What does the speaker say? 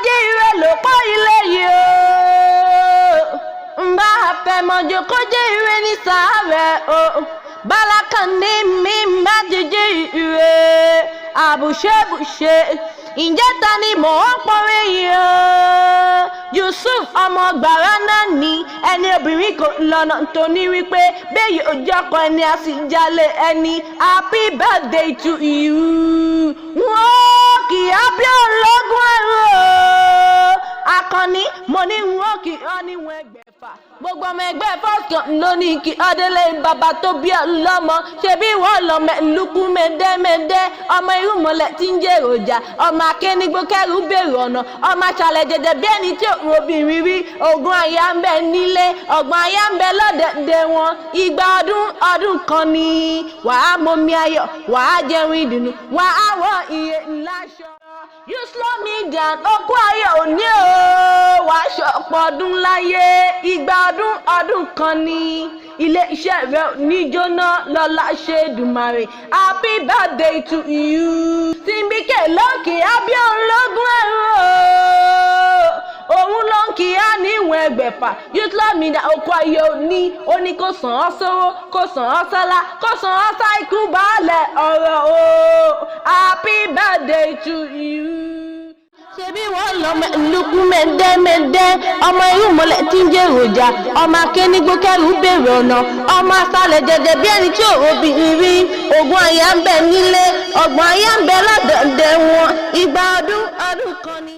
kọjí ire ló pọ̀ ilé yìí o mbá àfẹmọ́jọ kọjí ire ní sàárẹ̀ o bálákan ní mi mbá jíjí ire àbùṣebùṣe ǹjẹ́ ta ni mò ń pọ́nrẹ́ yìí o Yusuf ọmọ gbàrà náà ní ẹni obìnrin kò lọ́nà tó ní wípé bẹ́ẹ̀ yóò jọkọ ẹni a sì jalè ẹni happy birthday to you wọ́n kì í bí ológun ẹ̀rọ akọni mo ní wọ́n kì í níwọ̀n ẹgbẹ̀fà gbogbo ọmọ ẹgbẹ́ fọ́ọ̀kàn ló ní kí ọdẹlẹ bàbá tó bí ọlọ́mọ ṣe bí wọ́n lọ mẹ́lùkù mẹ́dẹ́mẹ́dẹ́ ọmọ irúnmọlẹ̀ tí ń jẹ́ èròjà ọmọ akénigbó kẹrù bèrè ọ̀nà ọmọ aṣàlẹ̀ jẹjẹ bí ẹni tí òun obìnrin rí ogun àyà ń bẹ nílé ọgbọ̀n àyà ń bẹ lọ́dẹ̀dẹ̀ wọn ìgbà ọdún kan ni wàá mọmi ayọ̀ wàá jẹun ìdùnnú wàá wọ iye ńlá ṣọ. You slow me down okú ayé òní o wàá ṣọ̀pọ̀ ọdún láyé ìgbà ọdún kan ni ilé iṣẹ́ rẹ̀ ní jóná lọ́la ṣe dùmarè happy birthday to you Timbike lókè abíọ́lógún ẹ̀rọ òun ló ń kí á níwọ̀n ẹgbẹ̀fà You slow me down okú ayé òní ó ní kó sàn án sówó kó sàn án sọ́lá kó sàn án sáìkú baálẹ̀ ọ̀rọ̀ o happy birthday to you. Ṣebí wọ́n lọ mẹ́lùkù mẹ́dẹ́mẹ́dẹ́ ọmọ irúnmọlẹ̀ tí ń jẹ́ èròjà ọmọ akénigbó kẹrù bèrè ọ̀nà ọmọ aṣálẹ̀ jẹjẹ bí ẹni tí òun obìnrin rí ogun àyà ń bẹ nílé ọgbọ̀n àyà ń bẹ lọ́dẹ̀dẹ̀ wọn ìgbà ọdún kan ni.